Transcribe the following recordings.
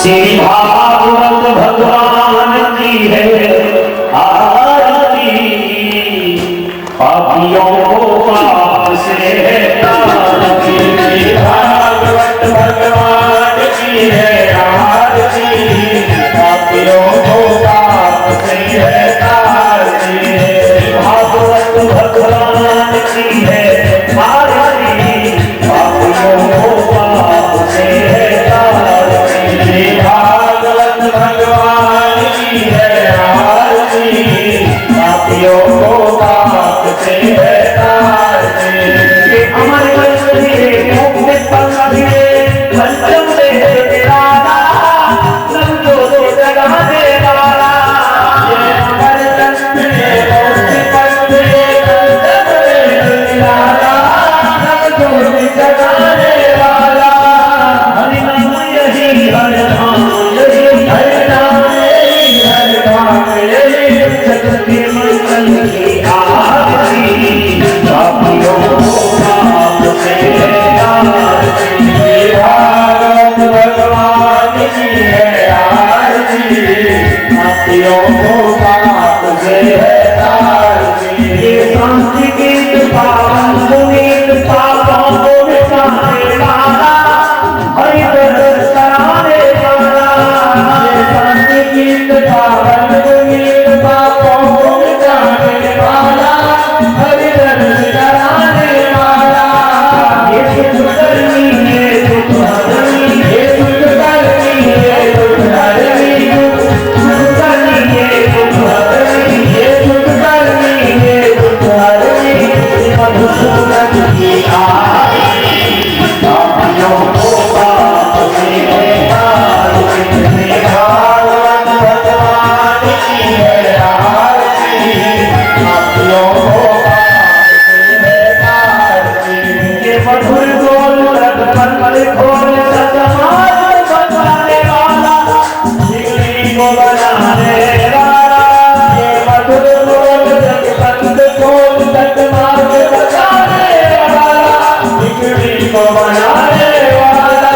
श्री भागवत भगवान की है। पापियों को पाप से है तारती। ये शांति गीत पावन पुनीत पापों को मिटाने वाला हरि दर्शन कराने वाला। ये शांति गीत पावन पुनीत पापों को मिटाने वाला हरि दर्शन कराने वाला। ये सुख करनी है दुख हरनी, ये सुख करनी है दुख हरनी, सुख करनी है दुख हरनी, ये सुख करनी है दुख हरनी। मधुसूदन की आरती पापियों को पाप से है तारती। भागवत भगवान की है आरती पापियों को पाप से है तारती। ये मधुर बोल सतमंगल खोल सतमार्ग बताने वाला बिगड़ी को बनाने वाला। ये मधुर बोल सतमंगल खोल सतमार्ग बताने वाला बिगड़ी को बनाने वाला।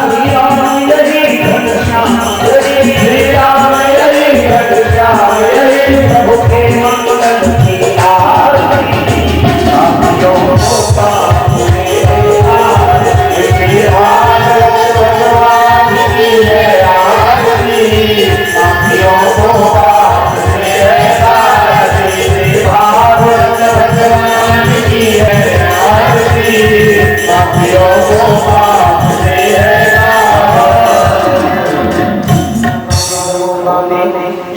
श्री राम यही घनश्याम यही, श्री राम यही घनश्याम यही, प्रभु के मंगल की आरती पापियों को पाप से है तारती। भागवत भगवान की है आरती पापियों को पाप से है तारती। भागवत भगवान की है आरती पापियों को पाप से है तारती।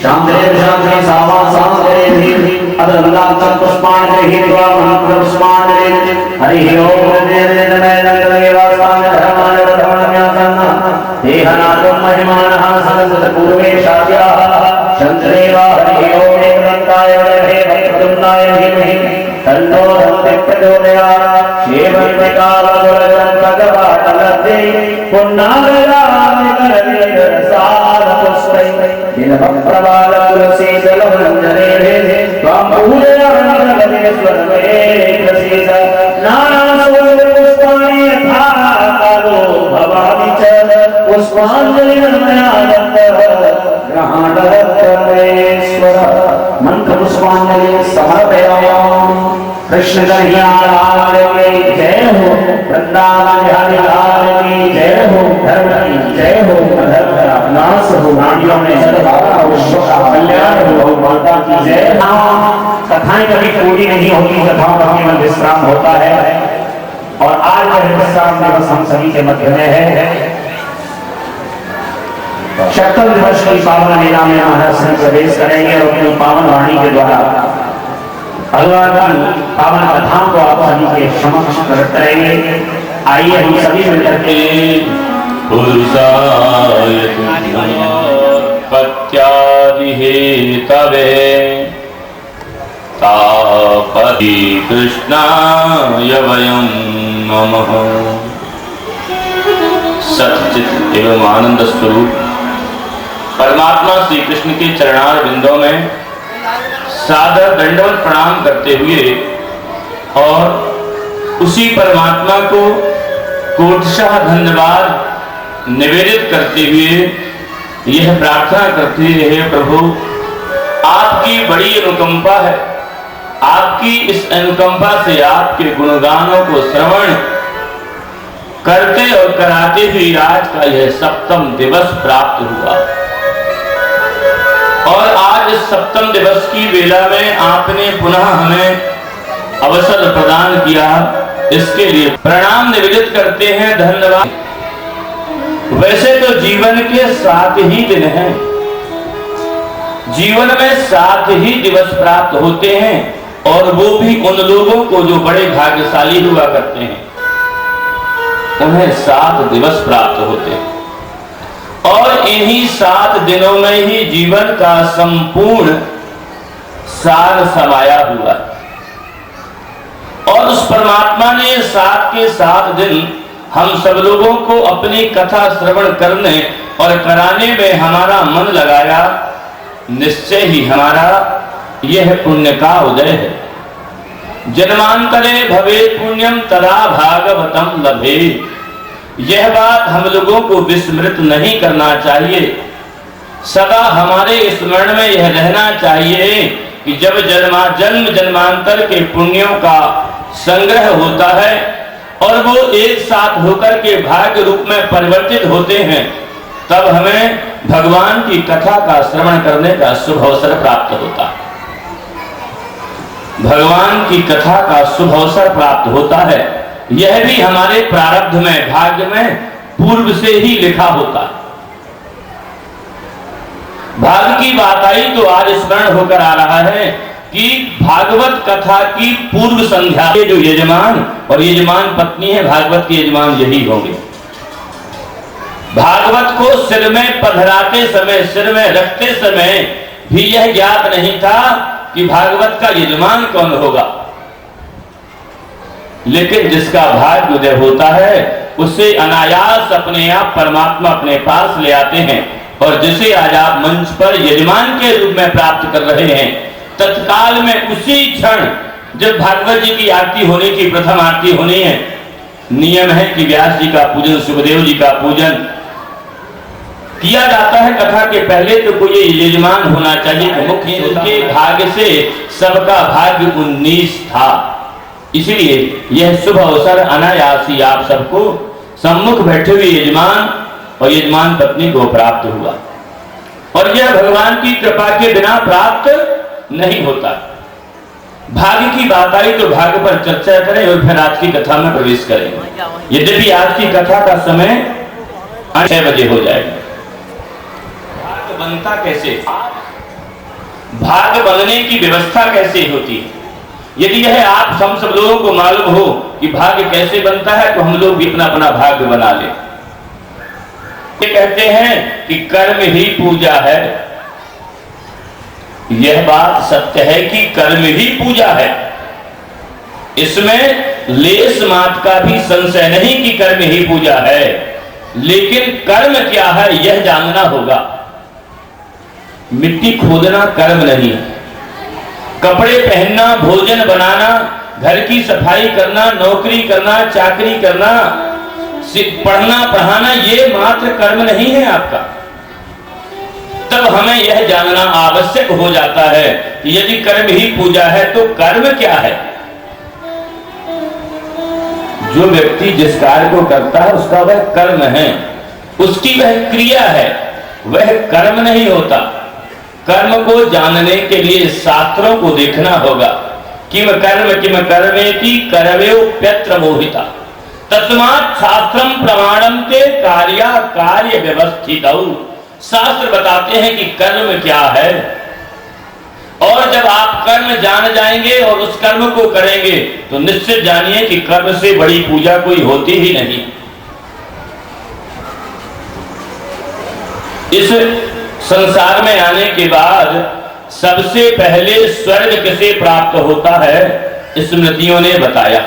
शांति शांति सावा सामग्री अदल्ला पुष्पाण हित्वा मंत्र पुष्पाण हरि ओम निर्णय नंदमेवास्तान धर्मान धर्मण्यासन्न देहनातो महिमानः संसत पूर्वे शाद्याः चंद्रेवा हरि ओम एकदन्ताय वरहे वक्रतुण्डाय धीमहि तन्नो धन्ति प्रचोदयात्। श्रीमन्विकावगुणजं भगवाटलब्धे पुण्णागरामिकरसारपुष्पै दिनभप्रबालकुलशीतलमञ्जनेभे त्वां पूजयामि नानासुरपुष्पाणि यथा कालो भवामि च पुष्पाञ्जलिर्मयादत्तः ग्रहाणरत्तमेश्वर। मंत्र पुष्पांजलि समर्पयामि। कृष्ण कन्हैया लाल की जय हो, वृंदावन बिहारी लाल की जय हो, धर्म की जय हो, अधर्म का नाश हो, नाड़ियों में सद्भावना हो, विश्व का कल्याण हो, माता की जय। कथाएं कभी पूरी नहीं होती, कथाओं का केवल विश्राम होता है और आज का विश्राम दिवस हम सभी के मध्य में है। शक्ल दिवस की पावन लीला में महाराज सिंह प्रवेश करेंगे और अपनी पावन वाणी के द्वारा भगवान की पावन कथाओं को आप सभी के समक्ष प्रकट करेंगे। आइए हम सभी मिलकर के पुरुषाय पत्यादिहेतवे तापति कृष्णाय वयं नमः। सच्चित एवं आनंद स्वरूप परमात्मा श्री कृष्ण के चरणार बिंदों में सादर दंडवत प्रणाम करते हुए और उसी परमात्मा को कोटिशः धन्यवाद निवेदित करते हुए यह प्रार्थना करते हैं, प्रभु आपकी बड़ी अनुकंपा है, आपकी इस अनुकंपा से आपके गुणगानों को श्रवण करते और कराते हुए आज का यह सप्तम दिवस प्राप्त हुआ। और आज इस सप्तम दिवस की वेला में आपने पुनः हमें अवसर प्रदान किया, इसके लिए प्रणाम निवेदित करते हैं, धन्यवाद। वैसे तो जीवन के 7 ही दिन हैं, जीवन में 7 ही दिवस प्राप्त होते हैं और वो भी उन लोगों को जो बड़े भाग्यशाली हुआ करते हैं, उन्हें 7 दिवस प्राप्त होते हैं और इन्हीं 7 दिनों में ही जीवन का संपूर्ण सार समाया हुआ। और उस परमात्मा ने 7 के 7 दिन हम सब लोगों को अपनी कथा श्रवण करने और कराने में हमारा मन लगाया, निश्चय ही हमारा यह पुण्य का उदय है। जन्मांतरे भवे पुण्यम तदा भागवतम लभे, यह बात हम लोगों को विस्मृत नहीं करना चाहिए। सदा हमारे स्मरण में यह रहना चाहिए कि जब जन्म जन्मांतर के पुण्यों का संग्रह होता है और वो एक साथ होकर के भाग्य रूप में परिवर्तित होते हैं, तब हमें भगवान की कथा का श्रवण करने का शुभ अवसर प्राप्त होता है। भगवान की कथा का शुभ अवसर प्राप्त होता है। यह भी हमारे प्रारब्ध में, भाग्य में पूर्व से ही लिखा होता है। भाग्य की बात आई तो आज स्मरण होकर आ रहा है कि भागवत कथा की पूर्व संध्या के जो यजमान और यजमान पत्नी है, भागवत के यजमान यही होंगे। भागवत को सिर में पधराते समय, सिर में रखते समय भी यह ज्ञात नहीं था कि भागवत का यजमान कौन होगा, लेकिन जिसका भाग्य उदय होता है उसे अनायास अपने आप परमात्मा अपने पास ले आते हैं। और जिसे आज आप मंच पर यजमान के रूप में प्राप्त कर रहे हैं, तत्काल में उसी क्षण जब भागवत जी की आरती होने की, प्रथम आरती होनी है, नियम है कि व्यास जी का पूजन, सुखदेव जी का पूजन किया जाता है कथा के पहले, तो कोई यजमान होना चाहिए। मुख्य उनके भाग्य से सबका भाग्य 19 था, इसलिए यह शुभ अवसर अनायास ही आप सबको सम्मुख बैठे हुए यजमान और यजमान पत्नी को प्राप्त हुआ। और यह भगवान की कृपा के बिना प्राप्त नहीं होता। भाग्य की बात आई तो भाग्य पर चर्चा करें और फिर आज की कथा में प्रवेश करेंगे। यद्यपि आज की कथा का समय 6 बजे हो जाएगा। भाग्य बनता कैसे, भाग्य बनने की व्यवस्था कैसे होती है, यदि यह आप सब लोगों को मालूम हो कि भाग्य कैसे बनता है, तो हम लोग भी अपना अपना भाग्य बना ले। ये कहते हैं कि कर्म ही पूजा है। यह बात सत्य है कि कर्म ही पूजा है, इसमें लेस मात्र का भी संशय नहीं कि कर्म ही पूजा है। लेकिन कर्म क्या है यह जानना होगा। मिट्टी खोदना कर्म नहीं, कपड़े पहनना, भोजन बनाना, घर की सफाई करना, नौकरी करना, चाकरी करना, पढ़ना पढ़ाना, ये मात्र कर्म नहीं है आपका। तब हमें यह जानना आवश्यक हो जाता है कि यदि कर्म ही पूजा है तो कर्म क्या है। जो व्यक्ति जिस कार्य को करता है उसका वह कर्म है, उसकी वह क्रिया है, वह कर्म नहीं होता। कर्म को जानने के लिए शास्त्रों को देखना होगा। किम कर्मेति कर्मेप्यत्र मोहिता तस्मात् शास्त्रम प्रमाणम ते कार्य व्यवस्थितौ। शास्त्र बताते हैं कि कर्म क्या है, और जब आप कर्म जान जाएंगे और उस कर्म को करेंगे तो निश्चित जानिए कि कर्म से बड़ी पूजा कोई होती ही नहीं। इस संसार में आने के बाद सबसे पहले स्वर्ग किसे प्राप्त होता है, स्मृतियों ने बताया।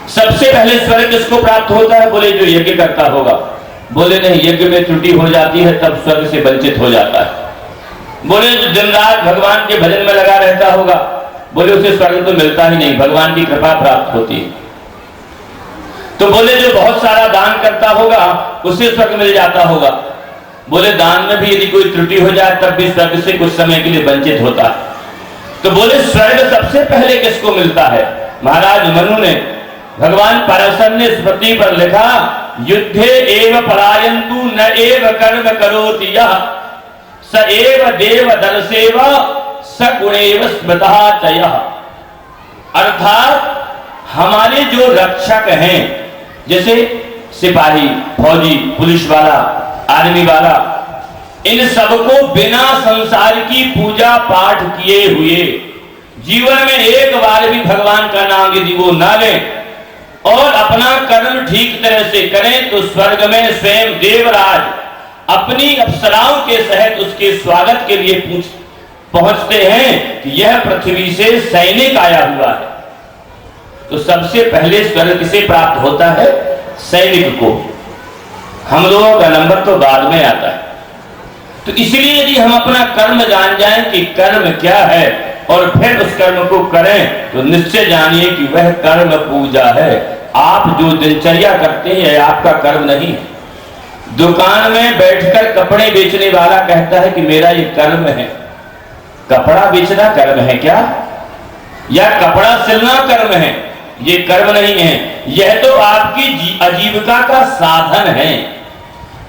सबसे पहले स्वर्ग किसको प्राप्त होता है? बोले जो यज्ञ करता होगा। बोले नहीं, यज्ञ में त्रुटि हो जाती है तब स्वर्ग से वंचित हो जाता है। बोले जो दिन रात भगवान के भजन में लगा रहता होगा, बोले उसे स्वर्ग तो मिलता ही नहीं, भगवान की कृपा प्राप्त होती है। तो बोले जो बहुत सारा दान करता होगा उसे स्वर्ग मिल जाता होगा। बोले दान में भी यदि कोई त्रुटि हो जाए तब भी स्वर्ग से कुछ समय के लिए वंचित होता है। तो बोले स्वर्ग सबसे पहले किसको मिलता है? महाराज मनु ने, भगवान पराशर ने स्मृति पर लिखा, युद्धे एव पलायन्तु न एव कर्म करोति यः स एव देव दर्शेव स गुणेव स्मृतः च यः। अर्थात हमारे जो रक्षक हैं, जैसे सिपाही, फौजी, पुलिस वाला, आर्मी वाला, इन सबको बिना संसार की पूजा पाठ किए हुए जीवन में एक बार भी भगवान का नाम यदि वो ना लें और अपना कर्म ठीक तरह से करें तो स्वर्ग में स्वयं देवराज अपनी अप्सराओं के सहित उसके स्वागत के लिए पहुंचते हैं कि यह पृथ्वी से सैनिक आया हुआ है। तो सबसे पहले स्वर्ग किसे प्राप्त होता है? सैनिक को। हम लोगों का नंबर तो बाद में आता है। तो इसलिए यदि हम अपना कर्म जान जाएं कि कर्म क्या है और फिर उस कर्म को करें तो निश्चय जानिए कि वह कर्म पूजा है। आप जो दिनचर्या करते हैं आपका कर्म नहीं है, दुकान में बैठकर कपड़े बेचने वाला कहता है कि मेरा ये कर्म है। कपड़ा बेचना कर्म है क्या? या कपड़ा सिलना कर्म है? ये कर्म नहीं है, यह तो आपकी आजीविका का साधन है।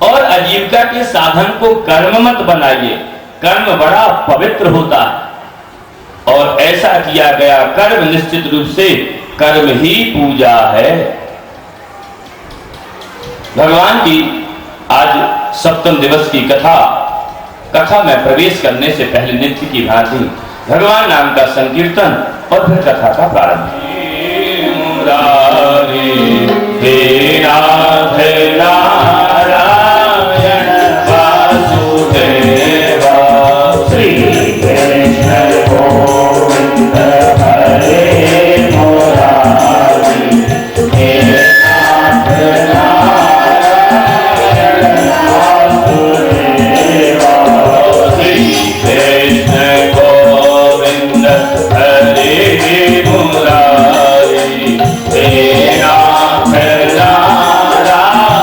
और आजीविका के साधन को कर्म मत बनाइए। कर्म बड़ा पवित्र होता है और ऐसा किया गया कर्म निश्चित रूप से कर्म ही पूजा है। भगवान की आज सप्तम दिवस की कथा में प्रवेश करने से पहले नित्य की भांति भगवान नाम का संकीर्तन और फिर कथा का प्रारंभ। हे राधे नारायण वासुदेव श्री कृष्ण गोविंद हरे मुरारी हे नाथ नारायण वासुदेव श्री कृष्ण गोविंद हरे मुरारी हे नाथ नारायण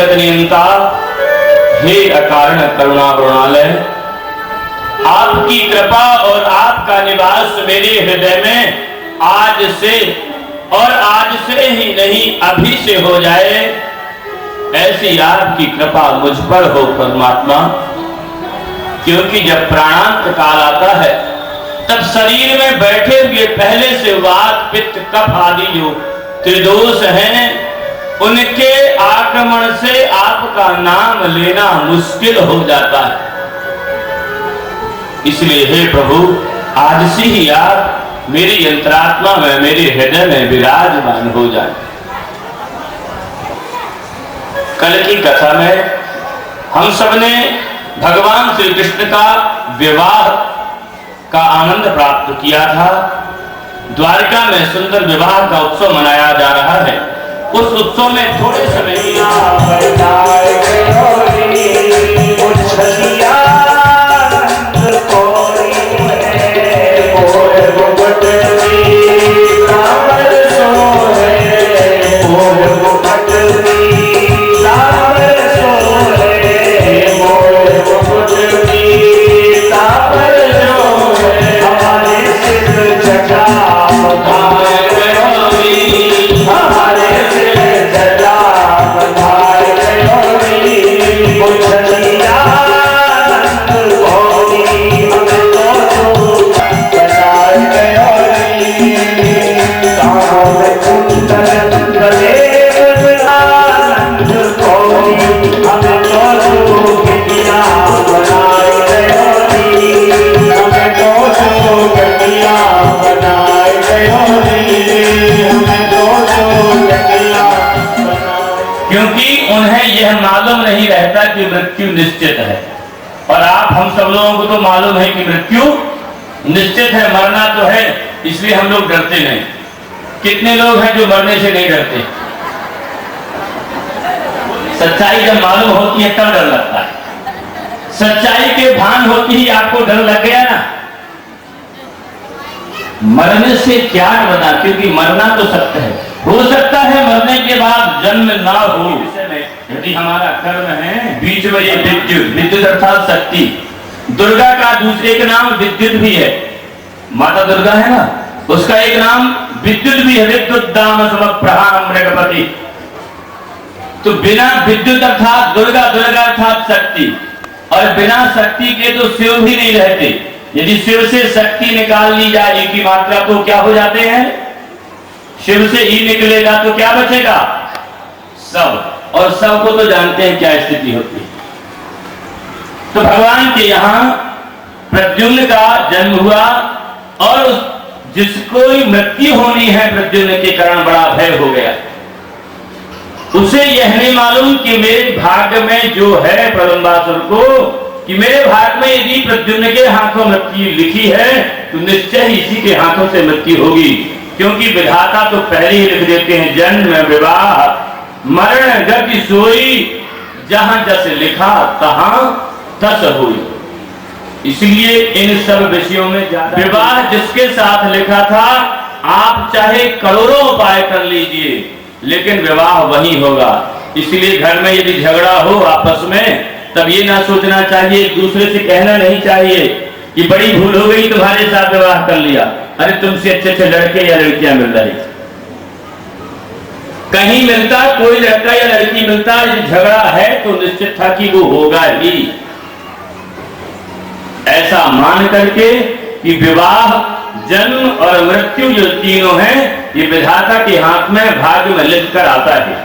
जगत नियंता, हे अकारण करुणा वरुणालय, आपकी कृपा और आपका निवास मेरे हृदय में आज से, और आज से ही नहीं अभी से हो जाए, ऐसी आपकी कृपा मुझ पर हो परमात्मा। क्योंकि जब प्राणांत काल आता है तब शरीर में बैठे हुए पहले से वात पित्त कफ आदि जो त्रिदोष हैं, उनके आक्रमण से आपका नाम लेना मुश्किल हो जाता है। इसलिए हे प्रभु, आज से ही आप मेरी अंतरात्मा में, मेरे हृदय में विराजमान हो जाए। कल की कथा में हम सबने भगवान श्री कृष्ण का विवाह का आनंद प्राप्त किया था। द्वारका में सुंदर विवाह का उत्सव मनाया जा रहा है। उस उत्सव में थोड़े समय मालूम नहीं रहता कि मृत्यु निश्चित है, और आप हम सब लोगों को तो मालूम है कि मृत्यु निश्चित है, मरना तो है, इसलिए हम लोग डरते नहीं। कितने लोग हैं जो मरने से नहीं डरते? सच्चाई जब मालूम होती है तब डर लगता है। सच्चाई के भान होती ही आपको डर लग गया ना। मरने से क्या बता, क्योंकि मरना तो सत्य है। हो सकता है मरने के बाद जन्म ना हो, यदि हमारा कर्म है बीच में ये विद्युत अर्थात शक्ति। दुर्गा का दूसरे का नाम विद्युत भी है। माता दुर्गा है ना, उसका एक नाम विद्युत भी है, विद्युत दाम समप्रहाम मृगपति। तो बिना विद्युत अर्थात दुर्गा, दुर्गा अर्थात शक्ति, और बिना शक्ति के तो शिव भी नहीं रहते। यदि शिव से शक्ति निकाल ली जाए की मात्रा तो क्या हो जाते हैं? शिव से ही निकलेगा तो क्या बचेगा? सब। और सब को तो जानते हैं क्या स्थिति होती है। तो भगवान के यहां प्रद्युम्न का जन्म हुआ, और जिसको मृत्यु होनी है प्रद्युम्न के कारण बड़ा भय हो गया। उसे यह नहीं मालूम कि मेरे भाग्य में जो है प्रलंबासुर को, कि मेरे भाग्य में यदि प्रद्युम्न के हाथों मृत्यु लिखी है तो निश्चय इसी के हाथों से मृत्यु होगी। क्योंकि विधाता तो पहले ही लिख देते हैं, जन्म विवाह मरण गति सोई, जहां जस लिखा तहां तस हुई। इसलिए इन सब विषयों में ज्यादा, विवाह जिसके साथ लिखा था आप चाहे करोड़ों उपाय कर लीजिए, लेकिन विवाह वही होगा। इसलिए घर में यदि झगड़ा हो आपस में, तब ये ना सोचना चाहिए, एक दूसरे से कहना नहीं चाहिए कि बड़ी भूल हो गई तुम्हारे साथ विवाह कर लिया, अरे तुमसे अच्छे अच्छे लड़के या लड़कियां मिल रही। कहीं मिलता कोई लड़का या लड़की मिलता, यदि झगड़ा है तो निश्चित था कि वो होगा ही। ऐसा मान करके कि विवाह, जन्म और मृत्यु जो तीनों हैं, ये विधाता के हाथ में भाग्य में लिख कर आता है।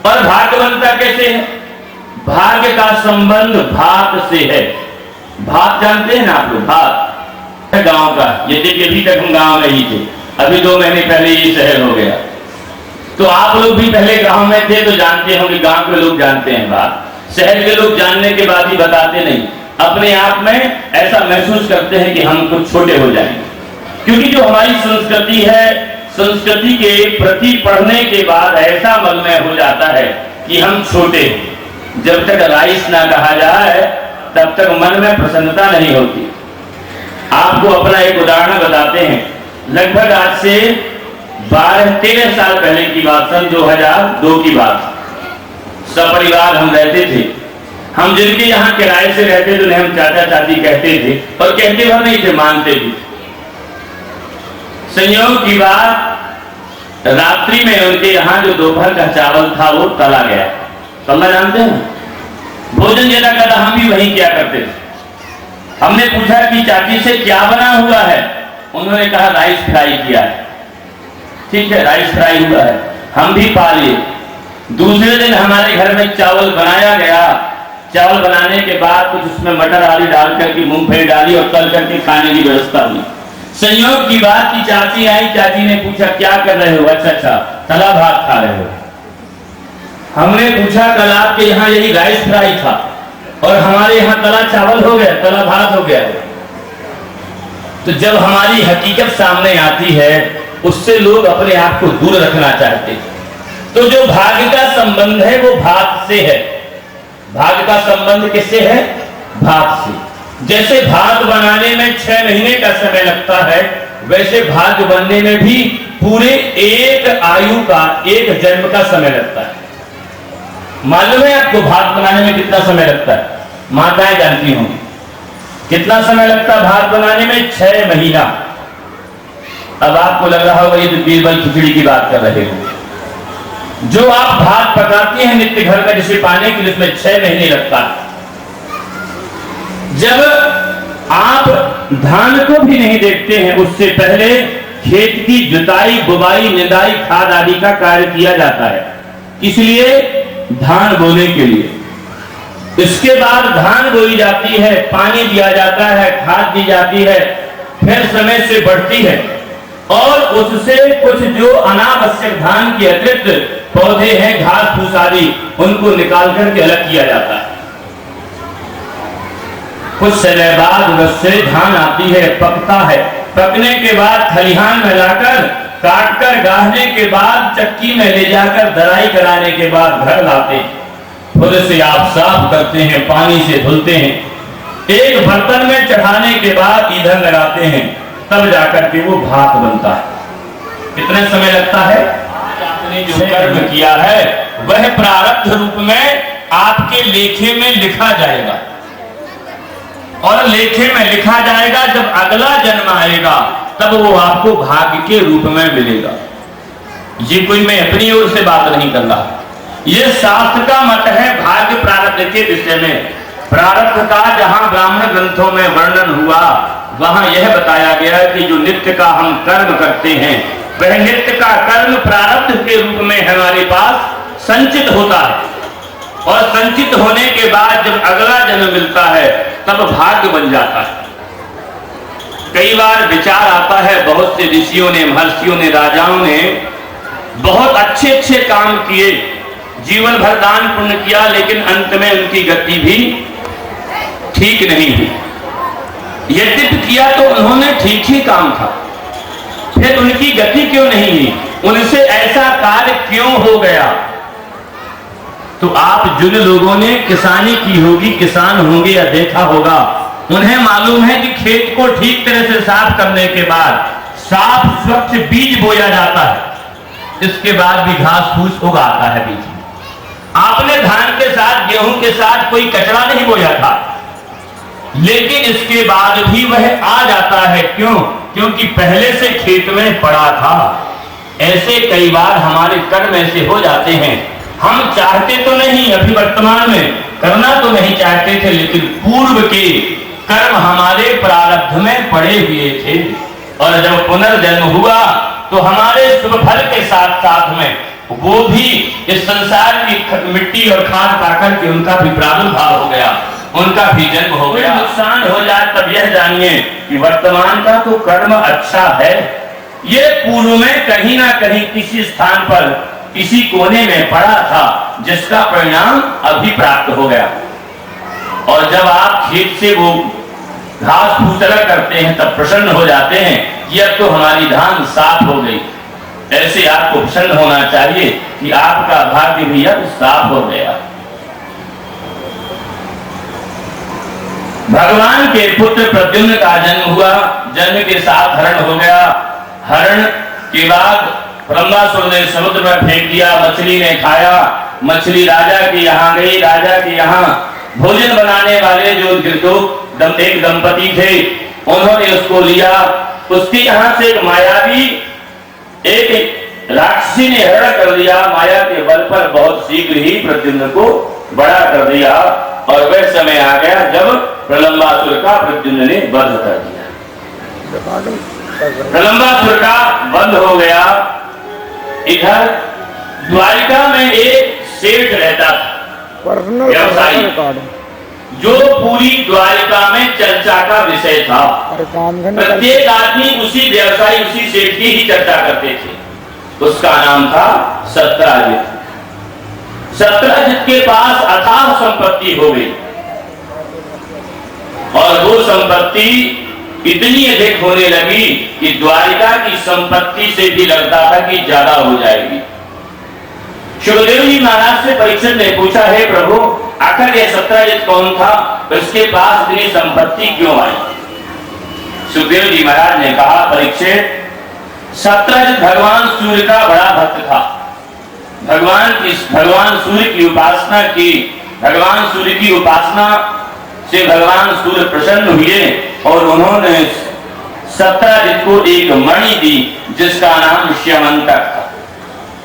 और भाग्य बनता कैसे है? भाग्य का संबंध भात से है। भात जानते हैं ना आप लोग? भात गांव का, यदि अभी तक हम गांव में ही थे, अभी 2 महीने पहले ये शहर हो गया। तो आप लोग भी पहले गांव में थे तो जानते होंगे, गांव के लोग जानते हैं बात, शहर के लोग जानने के बाद ही बताते नहीं। अपने आप में ऐसा महसूस करते हैं कि हम कुछ छोटे हो जाएंगे, क्योंकि जो हमारी संस्कृति है, संस्कृति के प्रति पढ़ने के बाद ऐसा मन में हो जाता है कि हम छोटे हैं। जब तक राइस ना कहा जाए तब तक मन में प्रसन्नता नहीं होती। आपको अपना एक उदाहरण बताते हैं। लगभग आज से 12-13 साल पहले की बात, सन 2002 की बात। सपरिवार हम रहते थे। हम जिनके यहाँ किराए से रहते थे उन्हें हम चाचा चाची कहते थे और कहते भर नहीं थे, मानते थे। संयोग की बात, रात्रि में उनके यहाँ जो दोपहर का चावल था वो तला गया। तलना जानते हैं? भोजन ज्यादा करता, हम भी वही क्या करते थे। हमने पूछा कि चाची से क्या बना हुआ है? उन्होंने कहा राइस फ्राई किया है। ठीक है, राइस फ्राई हुआ है, हम भी पा लिए। दूसरे दिन हमारे घर में चावल बनाया गया। चावल बनाने के बाद कुछ उसमें मटर आदि डाल करके मूंगफली डाली और तल करके खाने की व्यवस्था हुई। संयोग की बात की चाची आई, चाची ने पूछा क्या कर रहे हो? अच्छा, तला भात खा रहे हो। हमने पूछा कल आपके यहाँ यही राइस फ्राई था और हमारे यहाँ तला चावल हो गया, तला भात हो गया। तो जब हमारी हकीकत सामने आती है उससे लोग अपने आप को दूर रखना चाहते हैं। तो जो भाग्य का संबंध है वो भात से है। भाग्य का संबंध किससे है? भात से। जैसे भात बनाने में 6 महीने का समय लगता है, वैसे भाग्य बनने में भी पूरे एक आयु का, एक जन्म का समय लगता है। मालूम है आपको भात बनाने में कितना समय लगता है? माताएं जानती होंगी कितना समय लगता है भात बनाने में? 6 महीना। अब आपको लग रहा होगा ये तो बीरबल खिचड़ी की बात कर रहे हो। जो आप भात पकाती हैं नित्य घर का जिसे पाने के लिए, उसमें 6 महीने लगता है। जब आप धान को भी नहीं देखते हैं उससे पहले खेत की जुताई, बुवाई, निदाई, खाद आदि का कार्य किया जाता है, इसलिए धान बोने के लिए। इसके बाद धान बोई जाती है, पानी दिया जाता है, खाद दी जाती है, फिर समय से बढ़ती है और उससे कुछ जो अनावश्यक धान के अतिरिक्त पौधे हैं, घास फूस आदि, उनको निकाल करके अलग किया जाता है। कुछ समय बाद उससे धान आती है, पकता है। पकने के बाद खलिहान में लाकर काटकर गाढ़ने के बाद चक्की में ले जाकर दराई कराने के बाद घर लाते हैं। खुद से आप साफ करते हैं, पानी से धुलते हैं, एक बर्तन में चढ़ाने के बाद ईंधन लगाते हैं, तब जाकर के वो भात बनता है। कितना समय लगता है? आपने जो कर्म किया है वह प्रारब्ध रूप में आपके लेखे में लिखा जाएगा और लेखे में लिखा जाएगा। जब अगला जन्म आएगा तब वो आपको भाग्य के रूप में मिलेगा। ये कोई मैं अपनी ओर से बात नहीं कर रहा, ये शास्त्र का मत है भाग्य प्रारब्ध के विषय में। प्रारब्ध का जहां ब्राह्मण ग्रंथों में वर्णन हुआ वहां यह बताया गया कि जो नित्य का हम कर्म करते हैं वह नित्य का कर्म प्रारब्ध के रूप में हमारे पास संचित होता है और संचित होने के बाद जब अगला जन्म मिलता है तब भाग्य बन जाता है। कई बार विचार आता है, बहुत से ऋषियों ने, महर्षियों ने, राजाओं ने बहुत अच्छे अच्छे काम किए, जीवन भर दान पुण्य किया, लेकिन अंत में उनकी गति भी ठीक नहीं हुई। यद्यपि किया तो उन्होंने ठीक ही काम था, फिर उनकी गति क्यों नहीं हुई? उनसे ऐसा कार्य क्यों हो गया? तो आप जिन लोगों ने किसानी की होगी, किसान होंगे या देखा होगा, उन्हें मालूम है कि खेत को ठीक तरह से साफ करने के बाद साफ स्वच्छ बीज बोया जाता है, इसके बाद भी घास फूस उगाता है बीज में। आपने धान के साथ, गेहूं के साथ कोई कचरा नहीं बोया था, लेकिन इसके बाद भी वह आ जाता है। क्यों? क्योंकि पहले से खेत में पड़ा था। ऐसे कई बार हमारे कर्म ऐसे हो जाते हैं, हम चाहते तो नहीं, अभी वर्तमान में करना तो नहीं चाहते थे, लेकिन पूर्व के कर्म हमारे प्रारब्ध में पड़े हुए थे और जब पुनर्जन्म हुआ तो हमारे शुभ फल के साथ साथ में वो भी इस संसार की मिट्टी और खाद पाकर के उनका भी प्रादुर्भाव हो गया, उनका भी जन्म हो गया। नुकसान हो जाए तब यह जानिए कि वर्तमान का तो कर्म अच्छा है, ये पूर्व में कहीं ना कहीं किसी स्थान पर, किसी कोने में पड़ा था, जिसका परिणाम अभी प्राप्त हो गया। और जब आप खेत से वो घास फूस अलग करते हैं तब प्रसन्न हो जाते हैं कि अब तो हमारी धान साफ हो गई। ऐसे आपको प्रसन्न होना चाहिए कि आपका भाग्य भी अब साफ हो गया। भगवान के पुत्र प्रद्युम्न का जन्म हुआ, जन्म के साथ हरण हो गया। हरण के बाद ब्रह्मासुर ने समुद्र में फेंक दिया, मछली ने खाया, मछली राजा के यहाँ गई। राजा के यहाँ भोजन बनाने वाले जो एक दंपति थे, उन्होंने उसको लिया। उसके यहाँ से एक मायावी एक राक्षसी ने हरण कर दिया। माया के बल पर बहुत शीघ्र ही प्रद्युम्न को बड़ा कर दिया और वह समय आ गया जब प्रलंबासुर का प्रद्युम्न ने वध कर दिया। प्रलंबासुर का वध हो गया। इधर द्वारिका में एक सेठ रहता था, व्यवसायी, जो पूरी द्वारिका में चर्चा का विषय था। प्रत्येक आदमी उसी व्यवसायी उसी सेठ की ही चर्चा करते थे। उसका नाम था सत्राजित। सत्राजित के पास अथाह संपत्ति हो गई और वो संपत्ति इतनी अधिक होने लगी कि द्वारिका की संपत्ति से भी लगता था कि ज्यादा हो जाएगी। सुखदेव जी महाराज से परीक्षित ने पूछा, हे प्रभु, आखिर यह सत्राजित कौन था, उसके पास इतनी संपत्ति क्यों आई? सुखदेव जी महाराज ने कहा, परीक्षित, सत्राजित भगवान सूर्य का बड़ा भक्त था। भगवान सूर्य की उपासना की। भगवान सूर्य की उपासना से भगवान सूर्य प्रसन्न हुए और उन्होंने सत्राजित को एक मणि दी जिसका नाम श्यमंतक था।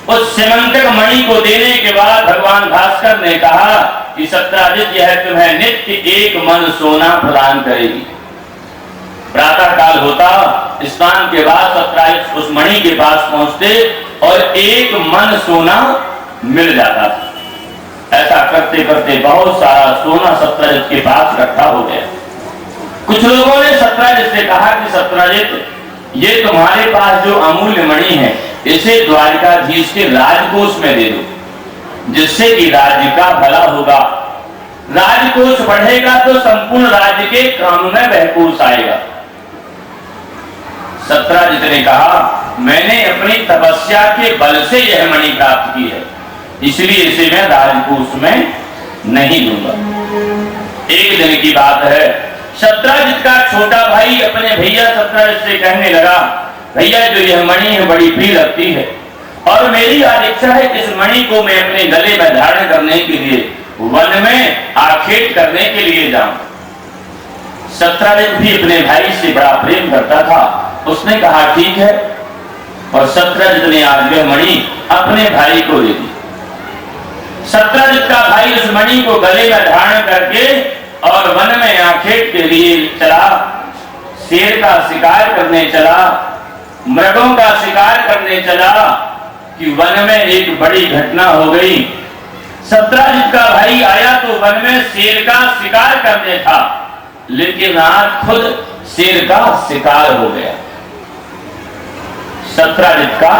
उस श्यमंतक मणि को देने के बाद भगवान भास्कर ने कहा कि सत्राजित, यह तुम्हें नित्य एक मन सोना प्रदान करेगी। प्रातः काल होता, स्नान के बाद सत्राजित उस मणि के पास पहुंचते और एक मन सोना मिल जाता था। ऐसा करते करते बहुत सारा सोना सत्राजित के पास इकट्ठा हो गया। कुछ लोगों ने सत्राजित से कहा कि सत्राजित, ये तुम्हारे पास जो अमूल्य मणि है, इसे द्वारिकाधीश के राजकोष में दे दो, जिससे कि राज्य का भला होगा। राजकोष बढ़ेगा तो संपूर्ण राज्य के काम में बहकूस आएगा। सत्राजित ने कहा, मैंने अपनी तपस्या के बल से यह मणि प्राप्त की है, इसलिए इसे मैं राजकोष में नहीं दूंगा। एक दिन की बात है, सत्राजित का छोटा भाई अपने भैया सत्राजित से कहने लगा, भैया, जो यह मणि है बड़ी प्रिय लगती है और मेरी आज इच्छा है कि इस मणि को मैं अपने गले में धारण करने के लिए वन में आखेट करने के लिए जाऊं। सत्राजित भी अपने भाई से बड़ा प्रेम करता था। उसने कहा, ठीक है, और सत्राजित ने आज यह मणि अपने भाई को दे दी। सत्राजित का भाई उस मणि को गले में धारण करके और वन में आखेट के लिए चला। शेर का शिकार करने चला, मृगों का शिकार करने चला कि वन में एक बड़ी घटना हो गई। सत्राजित का भाई आया तो वन में शेर का शिकार करने था, लेकिन आज खुद शेर का शिकार हो गया। सत्राजित का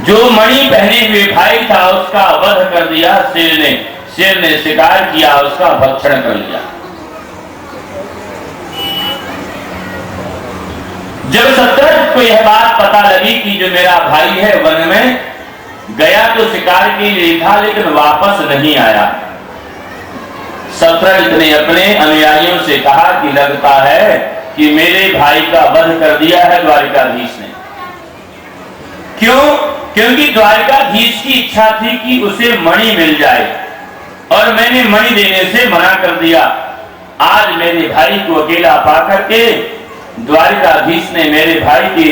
जो मणि पहने हुए भाई था उसका वध कर दिया शेर ने। शेर ने शिकार किया, उसका भक्षण कर लिया। जब सत्राजित को यह बात पता लगी कि जो मेरा भाई है वन में गया तो शिकार के लिए था, लेकिन वापस नहीं आया, सत्राजित ने अपने अनुयायियों से कहा कि लगता है कि मेरे भाई का वध कर दिया है द्वारिकाधीश ने। क्यों? क्योंकि द्वारिकाधीश की इच्छा थी कि उसे मणि मिल जाए और मैंने मणि देने से मना कर दिया। आज मेरे भाई को अकेला पाकर के द्वारिकाधीश ने मेरे भाई की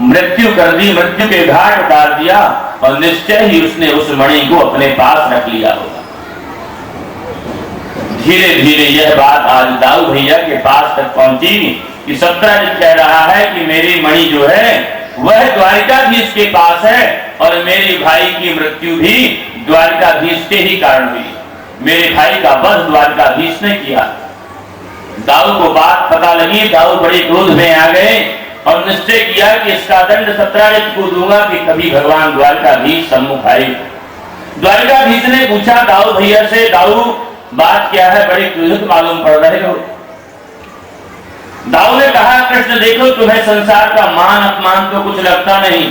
मृत्यु कर दी, मृत्यु के घाट उतार दिया और निश्चय ही उसने उस मणि को अपने पास रख लिया होगा। धीरे धीरे यह बात आज दाऊ भैया के पास तक पहुंची कि सत्राजित कह रहा है कि मेरी मणि जो है वह द्वारिकाधीश के पास है और मेरे भाई की मृत्यु भी द्वारिकाधीश के ही कारण हुई। मेरे भाई का वध द्वारिकाधीश ने किया। दाऊ को बात पता लगी, दाऊ बड़े क्रोध में आ गए और निश्चय किया कि इसका दंड सत्राजित को दूंगा कि कभी भगवान द्वारिकाधीश सम्मुख आए। द्वारिकाधीश ने पूछा दाऊ भैया से, दाऊ बात क्या है, बड़ी क्रोधित मालूम पड़ रहे हो। दाऊ ने कहा, कृष्ण देखो, तुम्हें संसार का मान अपमान तो कुछ लगता नहीं,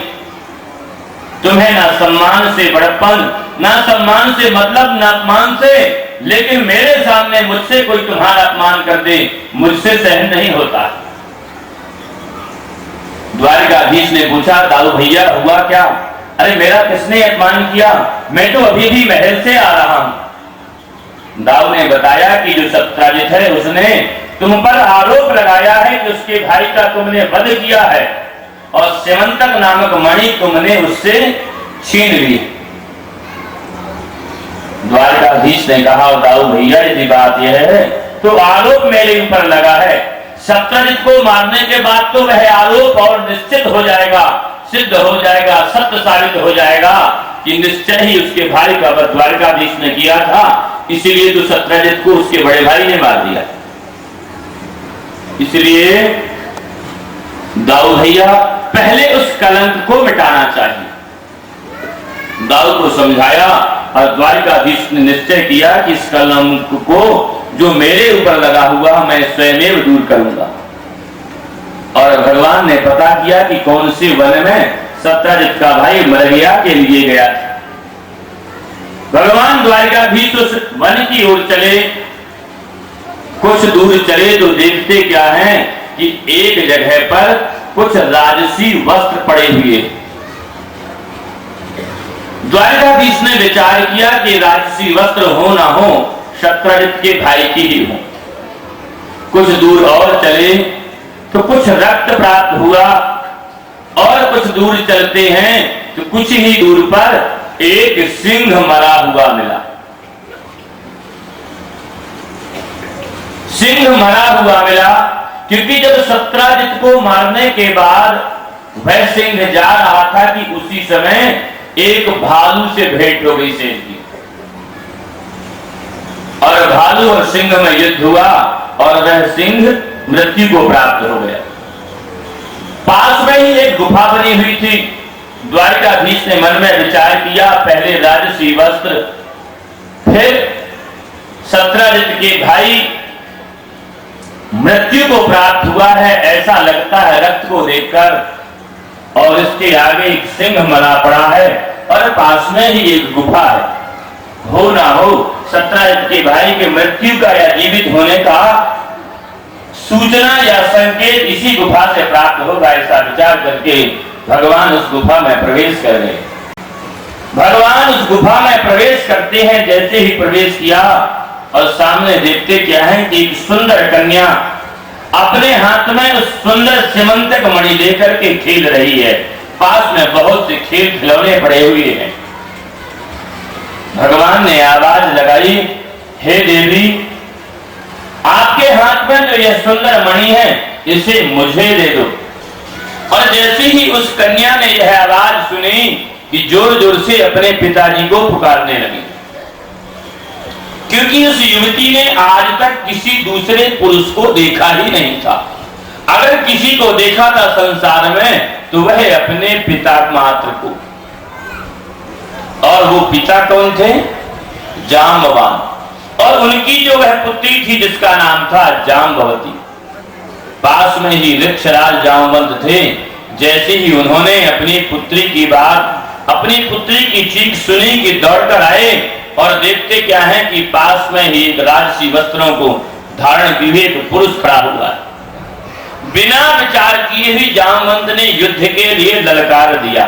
तुम्हें ना सम्मान से बड़प्पन, ना सम्मान से मतलब, ना अपमान से, लेकिन मेरे सामने मुझसे कोई तुम्हारा अपमान कर दे, मुझसे सहन नहीं होता। द्वारिकाधीश ने पूछा, दाऊ भैया हुआ क्या? अरे मेरा किसने अपमान किया? मैं तो अभी भी महल से आ रहा हूं। दाऊ ने बताया कि जो सत्राजित है उसने तुम पर आरोप लगाया है कि उसके भाई का तुमने वध किया है और स्यमंतक नामक मणि तुमने उससे छीन ली। द्वारकाधीश ने कहा, दाऊ भैया यदि बात यह है तो आरोप मेरे ऊपर लगा है। सत्यजित को मारने के बाद तो वह आरोप और निश्चित हो जाएगा, सिद्ध हो जाएगा, सत्य साबित हो जाएगा कि निश्चय ही उसके भाई का वध द्वारकाधीश ने किया था, इसीलिए तो सत्यजित को उसके बड़े भाई ने मार दिया। इसलिए दाऊ भैया पहले उस कलंक को मिटाना चाहिए। दाऊ को समझाया और द्वारकाधीश ने निश्चय किया कि इस कलंक को जो मेरे ऊपर लगा हुआ मैं स्वयं दूर करूंगा। और भगवान ने पता किया कि कौन से वन में सत्यजित का भाई मर गया के लिए गया था। भगवान द्वारकाधीश उस वन की ओर चले। कुछ दूर चले तो देखते क्या है कि एक जगह पर कुछ राजसी वस्त्र पड़े हुए। द्वारकाधीश ने विचार किया कि राजसी वस्त्र हो ना हो सत्यजित के भाई की ही हो। कुछ दूर और चले तो कुछ रक्त प्राप्त हुआ और कुछ दूर चलते हैं तो कुछ ही दूर पर एक सिंह मरा हुआ मिला। सिंह मरा हुआ मिला क्योंकि जब सत्यजित को मारने के बाद वह सिंह जा रहा था कि उसी समय एक भालू से भेंट हो गई शेष की और भालू और सिंह में युद्ध हुआ और वह सिंह मृत्यु को प्राप्त हो गया। पास में ही एक गुफा बनी हुई थी। द्वारकाधीश ने मन में विचार किया, पहले राजसी वस्त्र, फिर सत्यजित के भाई मृत्यु को प्राप्त हुआ है ऐसा लगता है रक्त को देखकर, और इसके आगे एक सिंह मरा पड़ा है और पास में ही एक गुफा है। हो ना हो सत्यजित के भाई के मृत्यु का या जीवित होने का सूचना या संकेत इसी गुफा से प्राप्त होगा, ऐसा विचार करके भगवान उस गुफा में प्रवेश कर गए। भगवान उस गुफा में प्रवेश करते हैं। जैसे ही प्रवेश किया और सामने देखते क्या है कि एक सुंदर कन्या अपने हाथ में उस सुंदर स्यमंतक मणि लेकर के खेल रही है। पास में बहुत से खेल खिलौने पड़े हुए हैं। भगवान ने आवाज लगाई, हे देवी, आपके हाथ में जो यह सुंदर मणि है इसे मुझे दे दो। और जैसे ही उस कन्या ने यह आवाज सुनी कि जोर जोर से अपने पिताजी को पुकारने लगी, क्योंकि उस युवती ने आज तक किसी दूसरे पुरुष को देखा ही नहीं था। अगर किसी को देखा था संसार में तो वह अपने पिता मात्र को, और वो पिता कौन थे? जांबवान। और उनकी जो वह पुत्री थी जिसका नाम था जांबवती। पास में ही वृक्षराज जामवंत थे। जैसे ही उन्होंने अपनी पुत्री की बात, अपनी पुत्री की चीख सुनी कि दौड़कर आए और देखते क्या है कि पास में ही एक राजसी वस्त्रों को धारण किए एक पुरुष खड़ा हुआ है। बिना विचार किए ही जामवंत ने युद्ध के लिए ललकार दिया।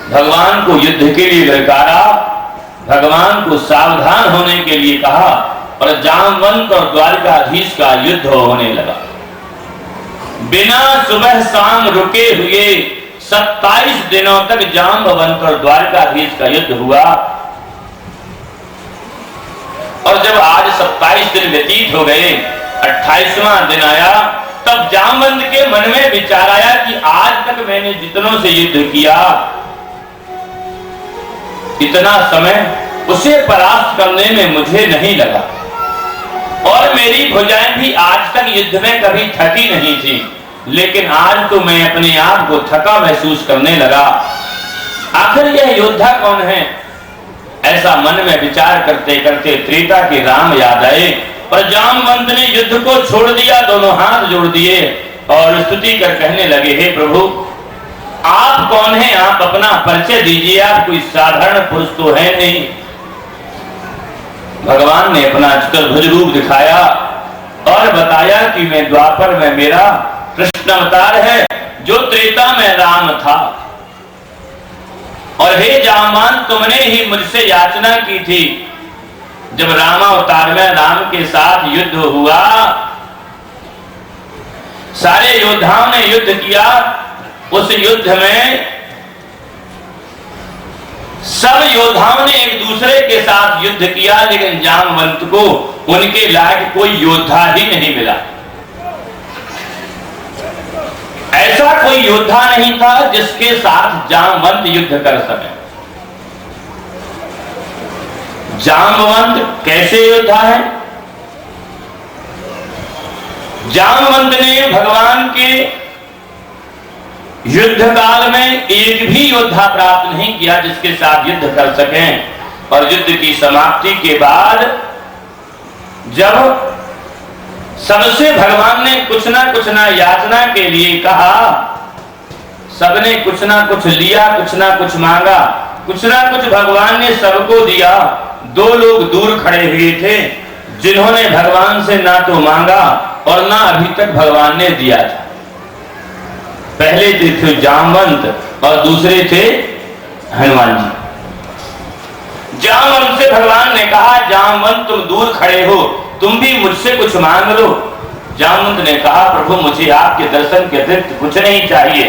भगवान को युद्ध के लिए ललकारा, भगवान को सावधान होने के लिए कहा और जामवंत और द्वारकाधीश का युद्ध होने लगा। बिना सुबह शाम रुके हुए 27 दिनों तक जामवंत और द्वारकाधीश का युद्ध हुआ। और जब आज 27 दिन व्यतीत हो गए, 28वां दिन आया, तब जामवंत के मन में विचार आया कि आज तक मैंने जितनों से युद्ध किया, इतना समय उसे परास्त करने में मुझे नहीं लगा और मेरी भुजाएं भी आज तक युद्ध में कभी थकी नहीं थी, लेकिन आज तो मैं अपने आप को थका महसूस करने लगा। आखिर यह योद्धा कौन है? ऐसा मन में विचार करते करते त्रेता के राम याद आए और जामवंत ने युद्ध को छोड़ दिया, दोनों हाथ जोड़ दिए और स्तुति कर कहने लगे, हे प्रभु, आप कौन हैं? आप अपना परिचय दीजिए, आप कोई साधारण पुरुष तो है नहीं। भगवान ने अपना चतुर्भुज रूप दिखाया और बताया कि मैं द्वापर में मेरा कृष्ण अवतार है, जो त्रेता में राम था, और हे जामवंत, तुमने ही मुझसे याचना की थी जब रामावतार में राम के साथ युद्ध हुआ, सारे योद्धाओं ने युद्ध किया। उस युद्ध में सब योद्धाओं ने एक दूसरे के साथ युद्ध किया, लेकिन जामवंत को उनके लायक कोई योद्धा ही नहीं मिला। ऐसा कोई योद्धा नहीं था जिसके साथ जामवंत युद्ध कर सके। जामवंत कैसे योद्धा है? जामवंत ने भगवान के युद्ध काल में एक भी योद्धा प्राप्त नहीं किया जिसके साथ युद्ध कर सकें। और युद्ध की समाप्ति के बाद जब सबसे भगवान ने कुछ ना याचना के लिए कहा, सबने कुछ ना कुछ लिया, कुछ ना कुछ मांगा, कुछ ना कुछ भगवान ने सबको दिया। दो लोग दूर खड़े हुए थे जिन्होंने भगवान से ना तो मांगा और ना अभी तक भगवान ने दिया था। पहले थे जामवंत और दूसरे थे हनुमान जी। जामवंत से भगवान ने कहा, जामवंत तुम दूर खड़े हो, तुम भी मुझसे कुछ मांग लो। जामवंत ने कहा, प्रभु मुझे आपके दर्शन के अतिरिक्त कुछ नहीं चाहिए।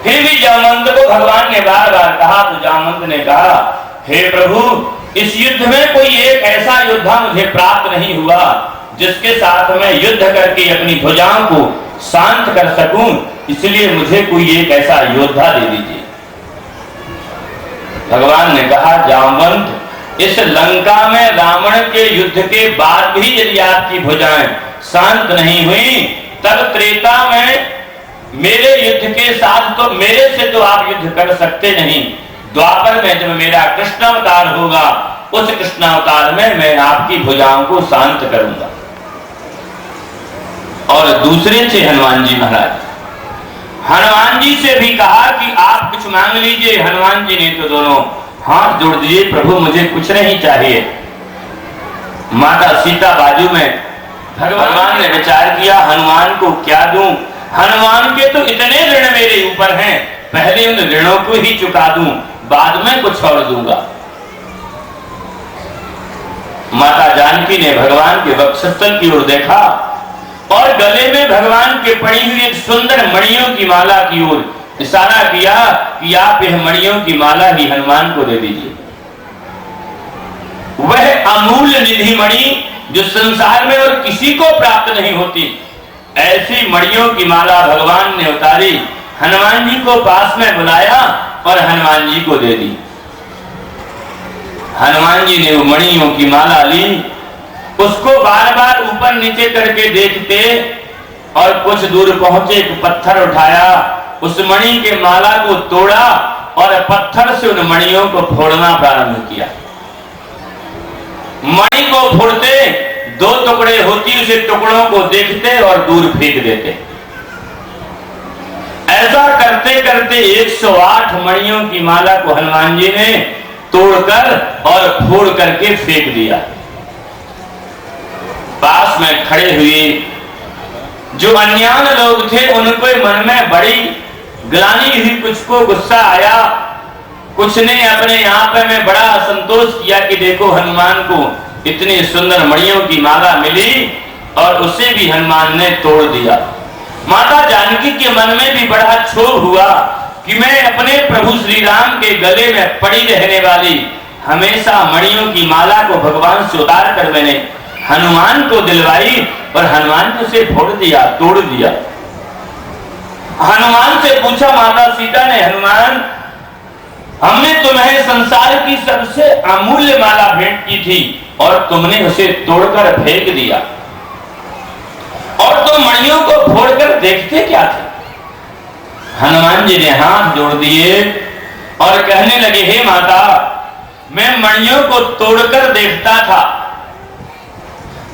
फिर भी जामवंत को भगवान ने बार बार कहा तो जामवंत ने कहा, हे प्रभु, इस युद्ध में कोई एक ऐसा योद्धा मुझे प्राप्त नहीं हुआ जिसके साथ मैं युद्ध करके अपनी भुजाओं को शांत कर सकूं, इसलिए मुझे कोई एक ऐसा योद्धा दे दीजिए। भगवान ने कहा, जामवंत, इस लंका में रावण के युद्ध के बाद भी यदि आपकी भुजाएं शांत नहीं हुई, तब त्रेता में मेरे युद्ध के साथ तो मेरे से तो आप युद्ध कर सकते नहीं। द्वापर में जब मेरा कृष्णावतार होगा, उस कृष्णावतार में मैं आपकी भुजाओं को शांत करूंगा। और दूसरे थे हनुमान जी महाराज। हनुमान जी से भी कहा कि आप कुछ मांग लीजिए। हनुमान जी ने तो दोनों हाथ जोड़ दिए, प्रभु मुझे कुछ नहीं चाहिए। माता सीता बाजू में, भगवान ने विचार किया, हनुमान को क्या दूं? हनुमान के तो इतने ऋण मेरे ऊपर हैं, पहले उन ऋणों को ही चुका दूं, बाद में कुछ और दूंगा। माता जानकी ने भगवान के वक्षस्थल की ओर देखा और गले में भगवान के पड़ी हुई एक सुंदर मणियों की माला की ओर इशारा किया कि आप यह मणियों की माला ही हनुमान को दे दीजिए। वह अमूल्य निधि मणि जो संसार में और किसी को प्राप्त नहीं होती, ऐसी मणियों की माला भगवान ने उतारी, हनुमान जी को पास में बुलाया और हनुमान जी को दे दी। हनुमान जी ने वो मणियों की माला ली, उसको बार बार ऊपर नीचे करके देखते और कुछ दूर पहुंचे, एक पत्थर उठाया, उस मणि के माला को तोड़ा और पत्थर से उन मणियों को फोड़ना प्रारंभ किया। मणि को फोड़ते दो टुकड़े होती, उसे टुकड़ों को देखते और दूर फेंक देते। ऐसा करते करते 108 मणियों की माला को हनुमान जी ने तोड़कर और फोड़ करके फेंक दिया। पास में खड़े हुए जो अज्ञान लोग थे उनके मन में बड़ी ग्लानि हुई, कुछ को गुस्सा आया, कुछ ने अपने आप में बड़ा असंतोष किया कि देखो हनुमान को इतनी सुंदर मणियों की माला मिली और उसे भी हनुमान ने तोड़ दिया। माता जानकी के मन में भी बड़ा क्षोभ हुआ कि मैं अपने प्रभु श्री राम के गले में पड़ी रहने वाली हमेशा मणियों की माला को भगवान से उतार कर मैंने हनुमान को दिलवाई और हनुमान ने उसे फोड़ दिया, तोड़ दिया। हनुमान से पूछा माता सीता ने, हनुमान, हमने तुम्हें संसार की सबसे अमूल्य माला भेंट की थी और तुमने उसे तोड़कर फेंक दिया, और तुम मणियों को फोड़कर देखते क्या थे? हनुमान जी ने हाथ जोड़ दिए और कहने लगे, हे माता, मैं मणियों को तोड़कर देखता था,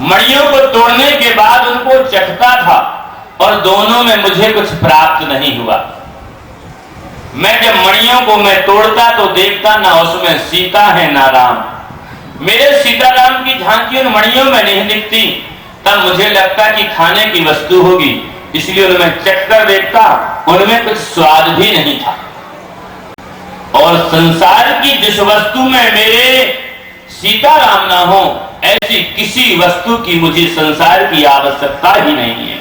मणियों को तोड़ने के बाद उनको चखता था और दोनों में मुझे कुछ प्राप्त नहीं हुआ। मैं जब मणियों को मैं तोड़ता तो देखता ना उसमें सीता है ना राम, मेरे सीताराम की झांकी उन मणियों में नहीं दिखती, तब मुझे लगता कि खाने की वस्तु होगी, इसलिए उनमें चख कर देखता, उनमें कुछ स्वाद भी नहीं था। और संसार की जिस वस्तु में मेरे सीताराम ना हो, ऐसी किसी वस्तु की मुझे संसार की आवश्यकता ही नहीं है।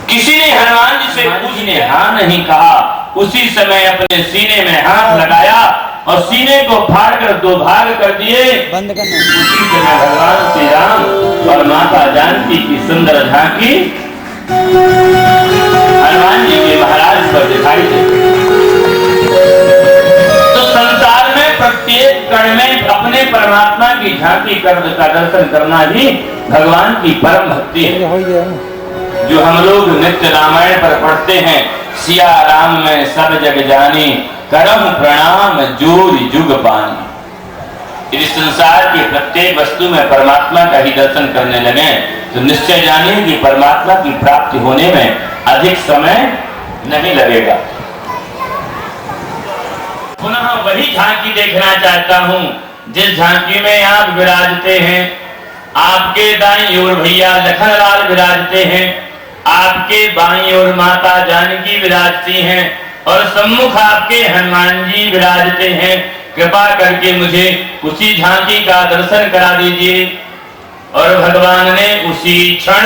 किसी ने हनुमान जी से पूछने हाँ नहीं कहा, उसी समय अपने सीने में हाथ लगाया और सीने को फाड़ कर दो भाग कर दिए। उसी समय भगवान श्री राम और माता जानकी की सुंदर झांकी हनुमान जी के महाराज पर दिखाई देती। तो संसार में प्रत्येक कण में अपने परमात्मा की झांकी का दर्शन करना ही भगवान की परम भक्ति है। जो हम लोग नित्य रामायण पर पढ़ते हैं, सिया राम में सब जग जानी, करम प्रणाम जोर जुग पानी। यदि संसार की प्रत्येक वस्तु में परमात्मा का ही दर्शन करने लगे तो निश्चय जानिए कि परमात्मा की प्राप्ति होने में अधिक समय नहीं लगेगा। पुनः वही झांकी देखना चाहता हूं जिस झांकी में आप विराजते हैं। आपके दाईं ओर भैया लखनलाल विराजते हैं, आपके बाईं ओर माता जानकी विराजती हैं और सम्मुख आपके हनुमान जी विराजते हैं। कृपा करके मुझे उसी झांकी का दर्शन करा दीजिए। और भगवान ने उसी क्षण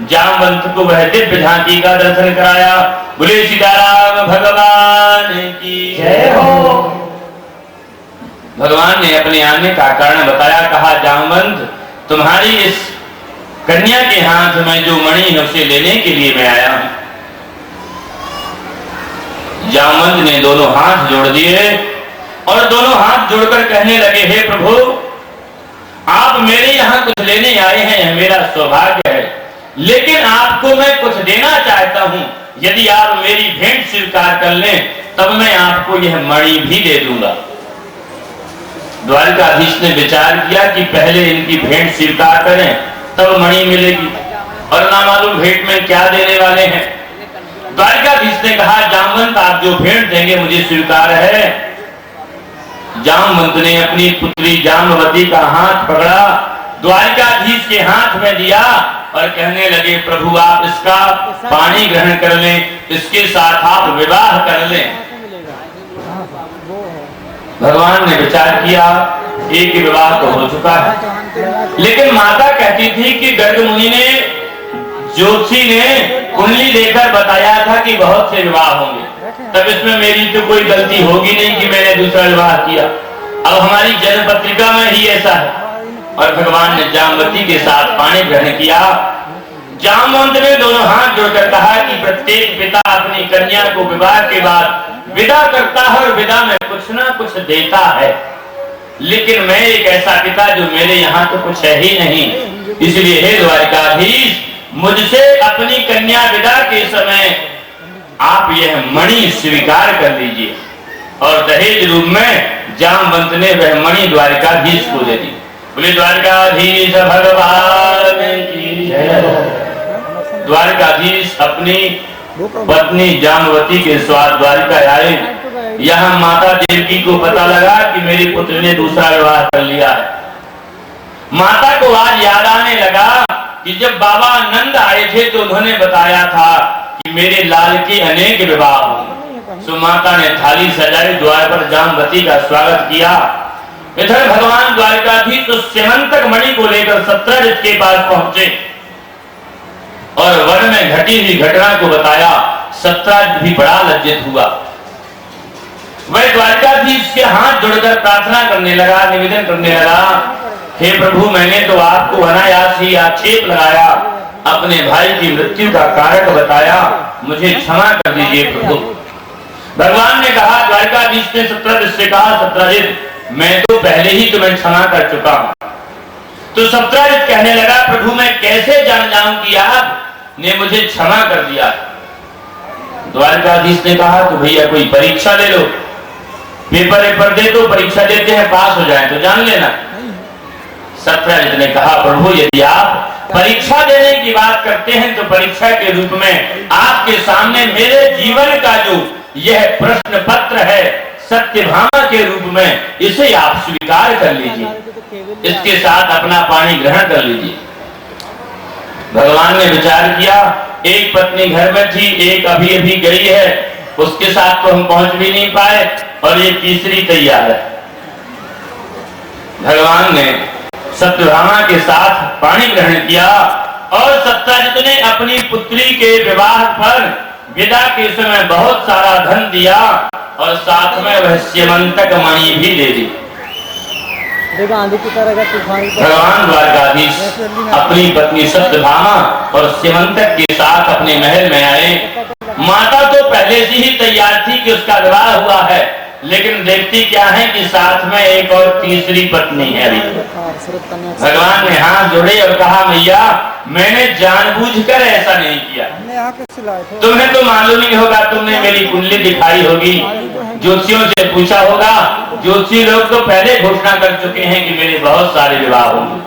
जामवंत को वह दिव्य झांकी का दर्शन कराया। बोले सीताराम भगवान की जय हो। भगवान ने अपने आने का कारण बताया, कहा जामवंत तुम्हारी इस कन्या के हाथ में जो मणि है उसे लेने के लिए मैं आया हूं। जामवंत ने दोनों हाथ जोड़ दिए और दोनों हाथ जोड़कर कहने लगे, हे प्रभु आप मेरे यहाँ कुछ लेने आए हैं, मेरा सौभाग्य है, लेकिन आपको मैं कुछ देना चाहता हूं। यदि आप मेरी भेंट स्वीकार कर लें तब मैं आपको यह मणि भी दे दूंगा। द्वारकाधीश ने विचार किया कि पहले इनकी भेंट स्वीकार करें तब मणि मिलेगी, और ना मालूम भेंट में क्या देने वाले हैं। द्वारकाधीश ने कहा, जामवंत आप जो भेंट देंगे मुझे स्वीकार है। जामवंत ने अपनी पुत्री जाम्बवती का हाथ पकड़ा, द्वारकाधीश के हाथ में दिया और कहने लगे, प्रभु आप इसका पानी ग्रहण कर लें, इसके साथ आप विवाह कर लें। भगवान ने विचार किया, एक विवाह तो हो चुका है, लेकिन माता कहती थी कि गर्ग मुनि ने, ज्योतिषी ने कुंडली लेकर बताया था कि बहुत से विवाह होंगे, तब इसमें मेरी तो कोई गलती होगी नहीं कि मैंने दूसरा विवाह किया। अब हमारी जन्म पत्रिका में ही ऐसा है। और भगवान ने जामवती के साथ पानी ग्रहण किया। जामवंत ने दोनों हाथ जोड़कर कहा कि प्रत्येक पिता अपनी कन्या को विवाह के बाद विदा करता है और विदा में कुछ ना कुछ देता है, लेकिन मैं एक ऐसा पिता जो मेरे यहाँ तो कुछ है ही नहीं, इसलिए हे द्वारकाधीश मुझसे अपनी कन्या विदा के समय आप यह मणि स्वीकार कर लीजिए। और दहेज रूप में जामवंत ने वह मणि द्वारकाधीश को दे दी। बोले द्वारकाधीश भगवान की जय। द्वारकाधीश अपनी पत्नी जामवती के साथ द्वारिका आए। यहाँ माता देवकी को पता लगा कि मेरी पुत्री ने दूसरा विवाह कर लिया है। माता को आज याद आने लगा कि जब बाबा नंद आए थे तो उन्होंने बताया था कि मेरे लाल के अनेक विवाह होंगे। सो माता ने थाली सजाई, द्वार पर जामवती का स्वागत किया। इधर भगवान द्वारकाधीश उस स्यमंतक मणि को लेकर सत्रजित के पास पहुंचे और वन में घटी हुई घटना को बताया। सत्रजित भी बड़ा लज्जित हुआ। वह द्वारकाधीश के हाथ जोड़कर प्रार्थना करने लगा, निवेदन करने लगा, हे प्रभु मैंने तो आपको अनायास ही आक्षेप लगाया, अपने भाई की मृत्यु का कारण बताया, मुझे क्षमा कर दीजिए प्रभु। भगवान ने कहा, द्वारकाधीश ने सत्रजित से कहा, सत्रजित मैं तो पहले ही तुम्हें क्षमा कर चुका हूं। तो सत्रजित कहने लगा, प्रभु मैं कैसे जान जाऊं कि आपने मुझे क्षमा कर दिया। द्वारकाधीश ने कहा, तो भैया कोई परीक्षा ले लो, पेपर दे दो, परीक्षा देते हैं पास हो जाए तो जान लेना। सत्रजित ने कहा, प्रभु यदि आप परीक्षा देने की बात करते हैं तो परीक्षा के रूप में आपके सामने मेरे जीवन का जो यह प्रश्न पत्र है सत्यभामा के रूप में, इसे आप स्वीकार कर लीजिए, इसके साथ अपना पानी ग्रहण कर लीजिए। भगवान ने विचार किया, एक पत्नी घर में थी, एक अभी अभी गई है, उसके साथ तो हम पहुंच भी नहीं पाए और ये तीसरी तैयार है। भगवान ने सत्यभामा के साथ पानी ग्रहण किया और सत्यजित ने अपनी पुत्री के विवाह पर विदा के समय बहुत सारा धन दिया और साथ में वह स्यमंतक मणि भी दे दी। भगवान द्वारकाधीश अपनी पत्नी सत्यभामा और स्यमंतक के साथ अपने महल में आए। माता तो पहले से ही तैयार थी कि उसका विवाह हुआ है, लेकिन देखती क्या है कि साथ में एक और तीसरी पत्नी है। अभी भगवान ने हाथ जोड़े और कहा, मैया मैंने जानबूझकर ऐसा नहीं किया। तुम्हें तो मालूम ही होगा, तुमने मेरी कुंडली दिखाई होगी, ज्योतिषियों से पूछा होगा। ज्योतिषी लोग तो पहले घोषणा कर चुके हैं कि मेरे बहुत सारे विवाह होंगे।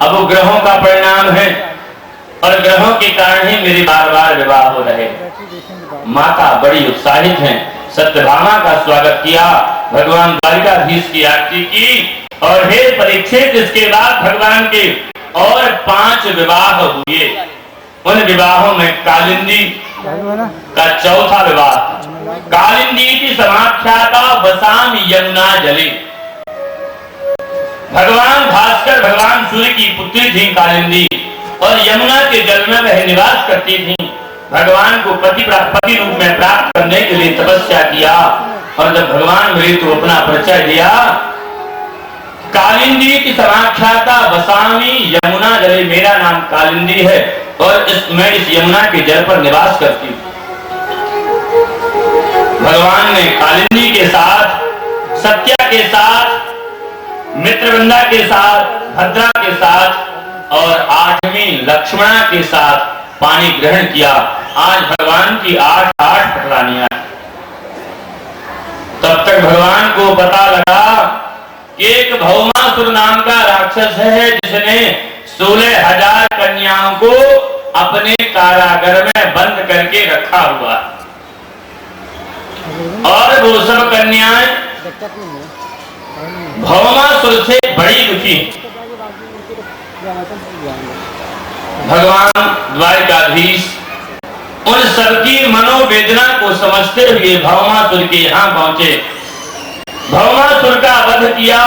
अब वो ग्रहों का परिणाम है और ग्रहों के कारण ही मेरे बार बार विवाह हो रहे। माता बड़ी उत्साहित हैं, सत्यभामा का स्वागत किया, भगवान द्वारिकाधीश की आरती की और हे परीक्षित, इसके बाद भगवान के और 5 विवाह हुए। उन विवाहों में कालिंदी का चौथा विवाह, कालिंदी की समाख्याता वसाम यमुना जले। भगवान भास्कर भगवान सूर्य की पुत्री थी कालिंदी और यमुना के जल में वह निवास करती थी। भगवान को पति रूप में प्राप्त करने के लिए तपस्या किया और जब भगवान मिले तो अपना परिचय दिया। कालिंदी की समाख्याता वसामी यमुना जले, मेरा नाम कालिंदी है और मैं इस यमुना के जल पर निवास करती हूँ। भगवान ने कालिंदी के साथ, सत्या के साथ, मित्रवृंदा के साथ, भद्रा के साथ और 8वीं लक्ष्मणा के साथ पानी ग्रहण किया। आज भगवान की 8 पटरानियां। तब तक भगवान को पता लगा कि एक भौमासुर नाम का राक्षस है जिसने 16,000 कन्याओं को अपने कारागार में बंद करके रखा हुआ और वो सब कन्याएं भौमासुर से बड़ी दुखी। भगवान द्वारिकाधीश उन सबकी मनोवेदना को समझते हुए भौमासुर के यहाँ पहुंचे। भौमासुर का वध किया,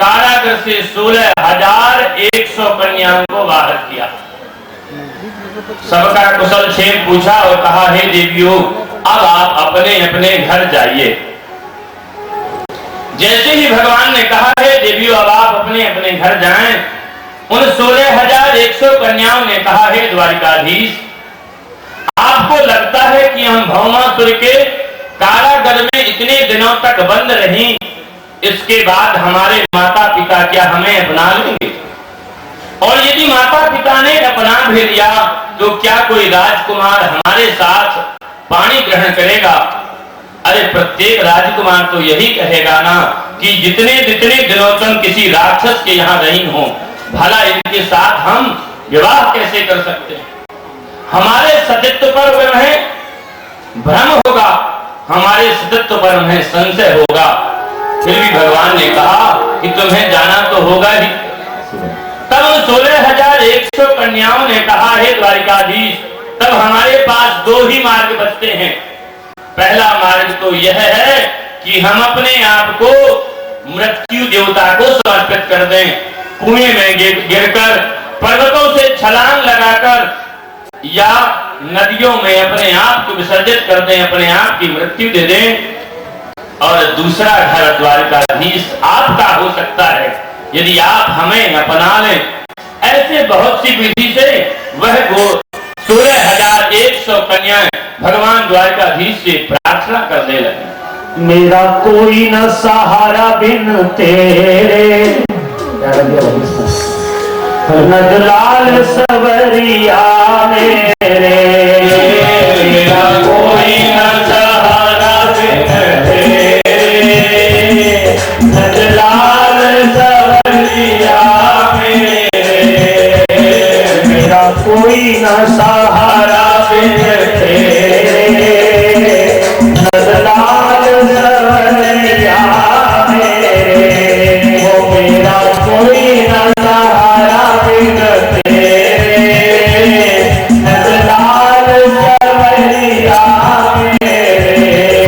कारागार से 16,100 कन्याओं को बाहर किया। सबका कुशल क्षेम पूछा और कहा, हे देवियों, अब आप अपने अपने घर जाइए। जैसे ही भगवान ने कहा, हे देवियों, अब आप अपने अपने घर जाएं, उन 16,100 कन्याओं ने कहा, हे द्वारिकाधीश, आपको लगता है कि हम भौमासुर के कारागार में इतने दिनों तक बंद रहीं, इसके बाद हमारे माता पिता क्या हमें अपना लेंगे? और यदि माता पिता ने अपना भी लिया तो क्या कोई राजकुमार हमारे साथ पानी ग्रहण करेगा? अरे प्रत्येक राजकुमार तो यही कहेगा ना कि जितने दिनों तक किसी राक्षस के यहाँ रही हो, भला इनके साथ हम विवाह कैसे कर सकते हैं? हमारे सतित्व पर उन्हें भ्रम होगा, हमारे सतित्व पर उन्हें संशय होगा। फिर भी भगवान ने कहा कि तुम्हें जाना तो होगा ही। तब 16,100 कन्याओं ने कहा, हे द्वारिकाधीश, तब हमारे पास 2 ही मार्ग बचते हैं। पहला मार्ग तो यह है कि हम अपने आप को मृत्यु देवता को समर्पित कर दें, कुएं में गिरकर, पर्वतों से छलांग लगाकर या नदियों में अपने आप को विसर्जित कर दें, अपने आप की मृत्यु दे दें। और दूसरा घर द्वारिकाधीश आपका हो सकता है, यदि आप हमें अपना लें। ऐसे बहुत सी विधि से वह 16,100 कन्याएं भगवान द्वारिकाधीश से प्रार्थना करने लगी। मेरा कोई न सहारा बिन तेरे, नजलाल सवरिया मेरे, मेरा कोई न सहारा बिन तेरे, नजलाल सवरिया मेरे, मेरा कोई न सहारा बिन तेरे, नजलाल सवरिया मेरे, वो मेरा कोई न सहारा बिन तेरे, नजलाल सवरिया मेरे,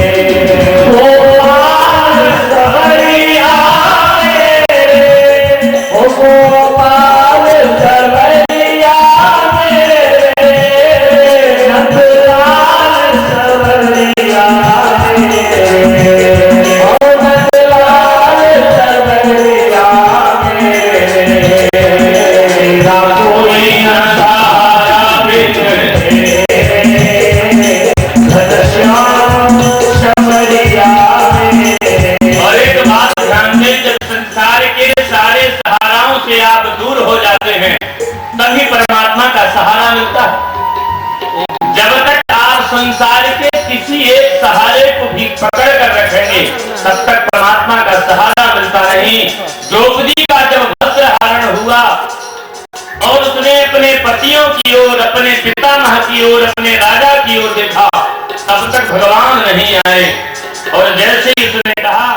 से आप दूर हो जाते हैं तभी परमात्मा का सहारा मिलता है। जब तक आप संसार के किसी एक सहारे को भी पकड़ कर रखेंगे तब तक परमात्मा का सहारा मिलता नहीं। द्रौपदी का जब वस्त्र हरण हुआ और उसने अपने पतियों की ओर, अपने पितामह की ओर, अपने राजा की ओर देखा, तब तक भगवान नहीं आए। और जैसे ही उसने कहा